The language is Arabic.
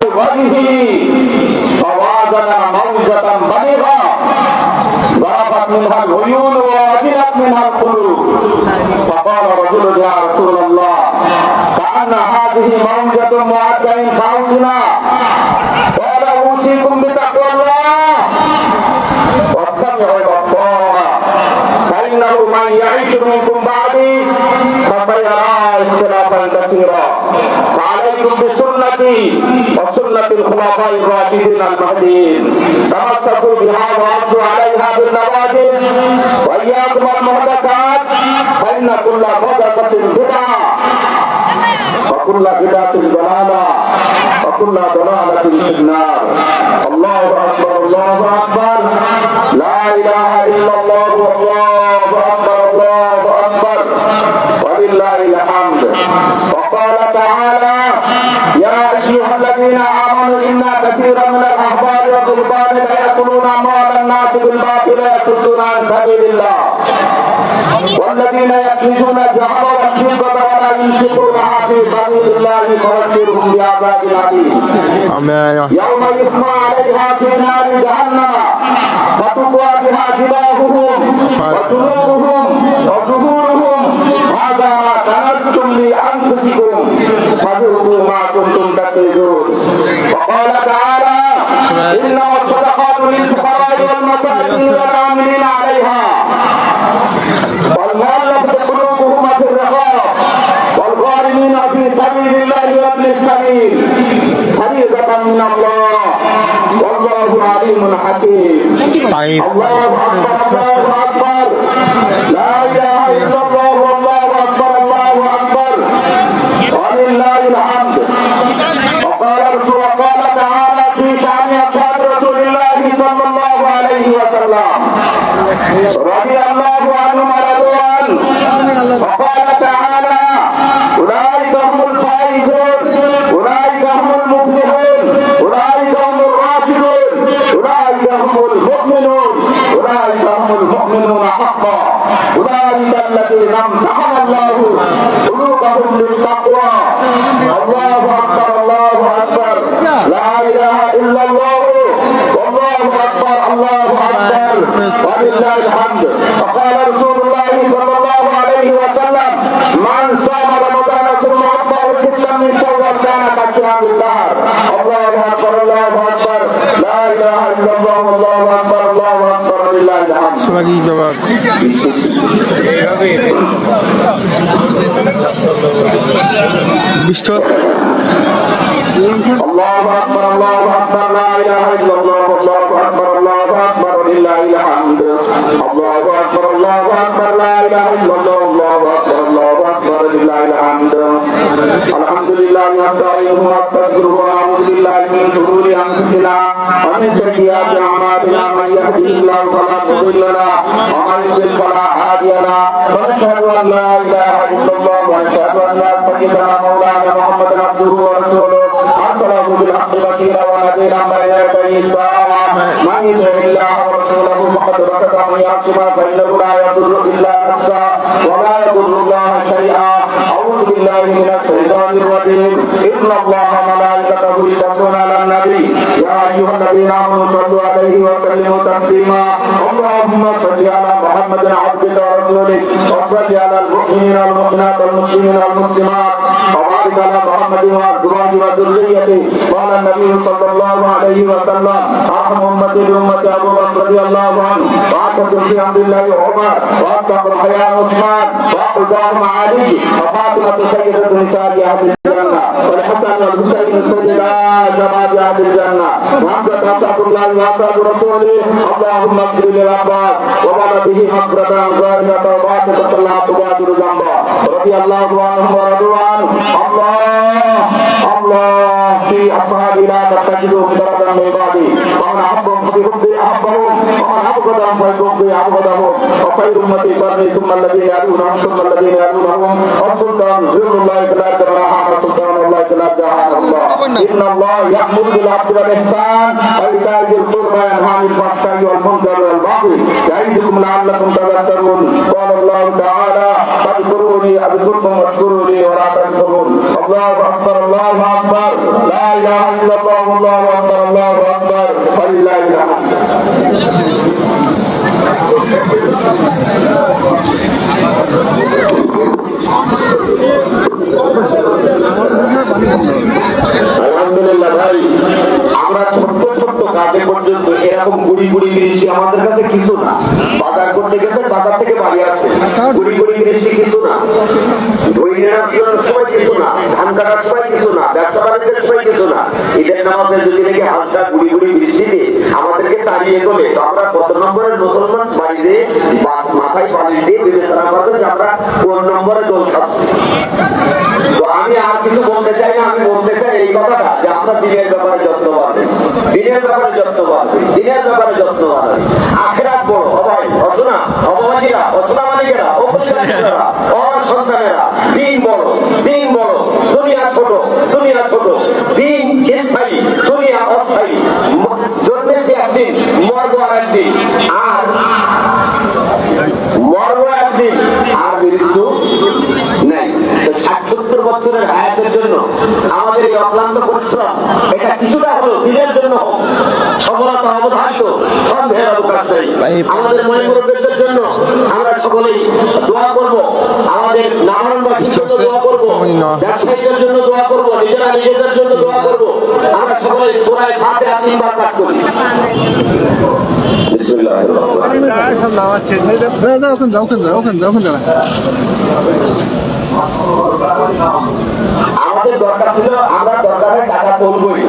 وجهه فوازن موجة بليغا ضربت منها العيون ووجلت منها القلوب فقال رجل يا رسول الله كأن هذه موجة معدة فوزنا قال أوصيكم بتقوى الله والسمع والطاعة فإنه من يعيش منكم بعدي فسيرى اختلافا كثيرا فعليكم بسنتي وسنة الخلفاء الراشدين المهديين تمسكوا بها وعضوا عليها بالنواجذ وإياكم المحدثات فإن كل محدثة بدعة وكل بدعة ضلالة وكل ضلالة في النار. الله أكبر الله أكبر لا إله إلا الله والله أكبر الله أكبر ولله الحمد. وقال تعالى يا أيها الذين آمنوا إن كثيرا من الأحبار والرهبان ليأكلون أموال الناس بالباطل ويصدون عن سبيل الله والذين يكنزون الذهب والفضة ولا ينفقونها في سبيل الله فبشرهم بعذاب أليم يوم يحمى عليها في نار جهنم فتقوى بها جباههم وجنوبهم وظهورهم هذا ما كنزتم لأنفسكم فذوقوا ما كنتم تكنزون. وقال تعالى إنما الصدقات للفقراء والمساكين والعاملين عليها والمؤلفة قلوبهم في الرقاب والغارمين في سبيل الله وابن السبيل فريضة من الله والله عليم حكيم. الله أكبر الله أكبر لا إله إلا الله والله أكبر الله أكبر ولله الحمد. وقال تعالى في شأن أصحاب رسول الله صلى الله عليه وسلم رضي الله عنهم ورضوا عنه. وقال تعالى أولئك هم الفائزون أولئك هم المفلحون أولئك هم الراشدون أولئك هم المؤمنون أولئك هم المؤمنون حقا أولئك الذين امتحن الله قلوبهم للتقوى. الله أكبر الله أكبر لا إله إلا الله والله أكبر الله أكبر ولله الحمد. وقال رسول الله صلى الله عليه وسلم من صام رمضان ثم أفطر ستا من شوال كان كصيام الدهر. الله أكبر الله أكبر لا إله إلا الله والله أكبر الله أكبر ولله الحمد. الله أكبر الله أكبر لا إله إلا الله والله أكبر الله أكبر ولله الحمد. الله أكبر الله أكبر لا إله إلا الله والله أكبر الله أكبر ولله الحمد. الحمد لله نستعينه ونستغفره ونعوذ بالله من شرور أنفسنا ومن سيئات أعمالنا من يهده الله فلا مضل له ومن يضلل فلا هادي له ونشهد أن لا إله إلا الله ونشهد أن سيدنا مولانا محمدا عبده ورسوله أرسله بالحق بشيرا ونذيرا بين يدي الساعة من يطع الله ورسوله فقد رشد ومن يعص فإنه لا يضر إلا نفسه ولا يضر الله شيئا. أعوذ بالله من الشيطان الرجيم. إن الله وملائكته يصلون على النبي يا أيها الذين آمنوا صلوا عليه وسلموا تسليما. اللهم صل على محمد عبدك ورسولك وصل على المؤمنين والمؤمنات والمسلمين والمسلمات وبارك على محمد وأزواجه وذريته. قال النبي صلى الله عليه وسلم أرحم أمتي بأمة أبو بكر رضي الله عنه وأعتصم في أمر الله عمر وأتقوا الحياء عثمان وأقضاهم علي وفاطمة سيدة نساء أهل الجنة والحسن والحسين سيدا جماعة أهل الجنة وحمزة أصحاب الله وأصحاب رسوله. اللهم اغفر للعباد وولده مغفرة ظاهرة وباطنة لا تغادر ذنبا رضي الله عنهم ورضوا عنه. الله في أصحابنا تجدوا بدرجة من بعدي ومن أحبهم فبحبي أحبهم ومن أبغضهم فبحبي أبغضهم وخير أمتي قرني ثم الذين يلونهم ثم الذين يلونهم والسلطان ذل الله فلا تبرح سلطان الله فلا جهان الله. إن الله يأمر بالعدل والإحسان وإيتاء ذي القربى وينهى عن الفحشاء والمنكر والبغي يعظكم لعلكم تذكرون. قال الله تعالى فاذكروني أذكركم واشكروا لي ولا تكفرون. الله أكبر الله আল্লাহু আকবার লা ইলাহা ইল্লাল্লাহ আল্লাহু আকবার আল্লাহু আকবার ওয়ালিল্লাহিল হামদ আলহামদুলিল্লাহ ভাই আমরা ছোট্ট ছোট্ট কাজে পর্যন্ত এরকম গুড়ি গুড়ি বৃষ্টি আমাদের কাছে কিছু না বাজার করতে গেছে বাজার থেকে বাড়ি আসে গুড়ি গুড়ি বৃষ্টি কিছু না ধুই নেওয়ার সময় কিছু না ধান কাটার সময় কিছু না ব্যবসা বাণিজ্যের সময় কিছু না ঈদের নামাজের যদি নাকি হালকা গুড়ি গুড়ি বৃষ্টিতে আমাদেরকে তাড়িয়ে তোলে তো আমরা কত নম্বরের মুসলমান বাড়িতে মাথায় পানি দিয়ে বিবেচনা করবেন যে আমরা কোন নম্বরে দোল খাচ্ছি তো আমি আর কিছু বলতে চাই না আমি বলতে চাই এই কথাটা যে আমরা দিনের ব্যাপারে যত্নবান দিনের ব্যাপারে যত্নবান দিনের ব্যাপারে যত্নবান আখেরাত বড় সবাই অশোনা অবাবাজিরা অশোনা মালিকেরা অপরিচারিকেরা অসন্তানেরা দিন বড় দুনিয়া ছোট দিন স্থায়ী দুনিয়া অস্থায়ী জন্মেছে একদিন মরব আর একদিন আর মরব একদিন আর মৃত্যু নেই 60-70 বছরের হায়াতের জন্য আমাদের এই অক্লান্ত পরিশ্রম এটা কিছুটা হলো দিনের জন্য হোক সফলতা অবধারিত সন্দেহের অবকাশ নেই আমাদের মহিমুরব্বীদের জন্য আমরা সকলেই দোয়া করব আমাদের নারায়ণবাসীর জন্য দোয়া করব ব্যবসায়ীদের জন্য দোয়া করব নিজেদের জন্য দোয়া করব আমরা সকলে সূরা ফাতিহা 3 বার পাঠ করি বিসমিল্লাহির রহমানির রহিম আমাদের দরকার ছিল আমরা দরকারে টাকা তুলবই